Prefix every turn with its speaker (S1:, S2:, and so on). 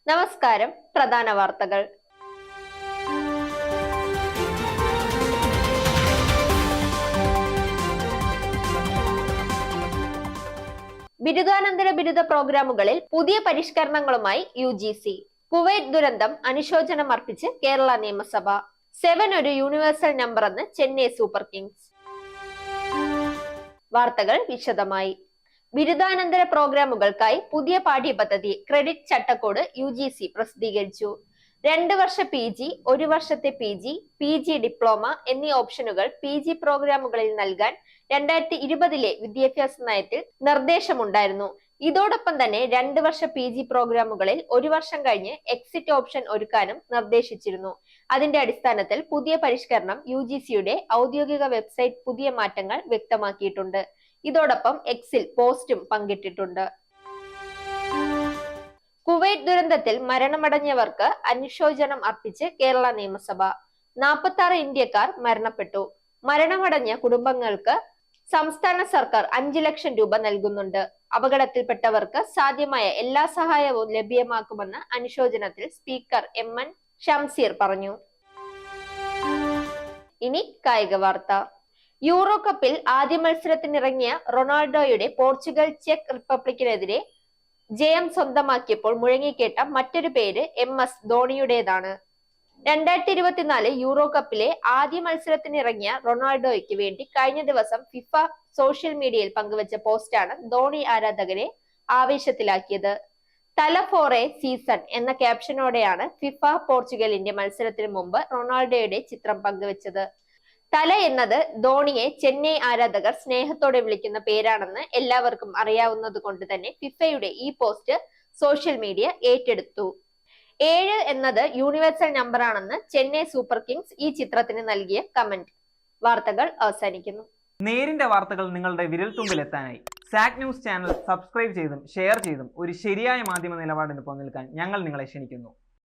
S1: നമസ്കാരം. പ്രധാന വാർത്തകൾ. ബിരുദാനന്തര ബിരുദ പ്രോഗ്രാമുകളിൽ പുതിയ പരിഷ്കരണങ്ങളുമായി UGC. കുവൈറ്റ് ദുരന്തം അനുശോചനം അർപ്പിച്ച് കേരള നിയമസഭ. 7 ഒരു യൂണിവേഴ്സൽ നമ്പർ എന്ന് ചെന്നൈ സൂപ്പർ കിങ്സ്. വാർത്തകൾ വിശദമായി. ബിരുദാനന്തര പ്രോഗ്രാമുകൾക്കായി പുതിയ പാഠ്യപദ്ധതി ക്രെഡിറ്റ് ചട്ടക്കൂട് UGC പ്രസിദ്ധീകരിച്ചു. 2 വർഷ PG, 1 വർഷത്തെ PG ഡിപ്ലോമ എന്നീ ഓപ്ഷനുകൾ PG പ്രോഗ്രാമുകളിൽ നൽകാൻ 2020 വിദ്യാഭ്യാസ നയത്തിൽ നിർദ്ദേശമുണ്ടായിരുന്നു. ഇതോടൊപ്പം തന്നെ 2 വർഷ PG പ്രോഗ്രാമുകളിൽ 1 വർഷം കഴിഞ്ഞ് എക്സിറ്റ് ഓപ്ഷൻ ഒരുക്കാനും നിർദ്ദേശിച്ചിരുന്നു. അതിന്റെ അടിസ്ഥാനത്തിൽ പുതിയ പരിഷ്കരണം UGCയുടെ ഔദ്യോഗിക വെബ്സൈറ്റ് പുതിയ മാറ്റങ്ങൾ വ്യക്തമാക്കിയിട്ടുണ്ട്. ഇതോടൊപ്പം എക്സിൽ പോസ്റ്റും പങ്കിട്ടിട്ടുണ്ട്. കുവൈറ്റ് ദുരന്തത്തിൽ മരണമടഞ്ഞവർക്ക് അനുശോചനം അർപ്പിച്ച് കേരള നിയമസഭ. 46 ഇന്ത്യക്കാർ മരണപ്പെട്ടു. മരണമടഞ്ഞ കുടുംബങ്ങൾക്ക് സംസ്ഥാന സർക്കാർ 5 ലക്ഷം രൂപ നൽകുന്നുണ്ട്. അപകടത്തിൽപ്പെട്ടവർക്ക് സാധ്യമായ എല്ലാ സഹായവും ലഭ്യമാക്കുമെന്ന് അനുശോചനത്തിൽ സ്പീക്കർ MN ഷംസീർ പറഞ്ഞു. ഇനി കായിക വാർത്ത. യൂറോ കപ്പിൽ ആദ്യ മത്സരത്തിനിറങ്ങിയ റൊണാൾഡോയുടെ പോർച്ചുഗൽ ചെക്ക് റിപ്പബ്ലിക്കിനെതിരെ ജയം സ്വന്തമാക്കിയപ്പോൾ മുഴങ്ങിക്കേട്ട മറ്റൊരു പേര് MS ധോണിയുടേതാണ്. 2024 യൂറോ കപ്പിലെ ആദ്യ മത്സരത്തിനിറങ്ങിയ റൊണാൾഡോയ്ക്ക് വേണ്ടി കഴിഞ്ഞ ദിവസം ഫിഫ സോഷ്യൽ മീഡിയയിൽ പങ്കുവച്ച പോസ്റ്റാണ് ധോണി ആരാധകരെ ആവേശത്തിലാക്കിയത്. തല ഫോർ എ സീസൺ എന്ന ക്യാപ്ഷനോടെയാണ് ഫിഫ പോർച്ചുഗലിന്റെ മത്സരത്തിന് മുമ്പ് റൊണാൾഡോയുടെ ചിത്രം പങ്കുവച്ചത്. തല എന്നത് ധോണിയെ ചെന്നൈ ആരാധകർ സ്നേഹത്തോടെ വിളിക്കുന്ന പേരാണെന്ന് എല്ലാവർക്കും അറിയാവുന്നത് കൊണ്ട് തന്നെ ഫിഫയുടെ ഈ പോസ്റ്റ് സോഷ്യൽ മീഡിയ ഏറ്റെടുത്തു. 7 എന്നത് യൂണിവേഴ്സൽ നമ്പർ ആണെന്ന് ചെന്നൈ സൂപ്പർ കിങ്സ് ഈ ചിത്രത്തിന് നൽകിയ കമന്റ്. വാർത്തകൾ അവസാനിക്കുന്നു.
S2: നേരിന്റെ വാർത്തകൾ നിങ്ങളുടെ വിരൽത്തുമ്പിൽ എത്താനായി സാക് ന്യൂസ് ചാനൽ സബ്സ്ക്രൈബ് ചെയ്തും ഷെയർ ചെയ്തും ഒരു ശരിയായ മാധ്യമ നിലപാടിന് നിൽക്കാൻ ഞങ്ങൾ നിങ്ങളെ ക്ഷണിക്കുന്നു.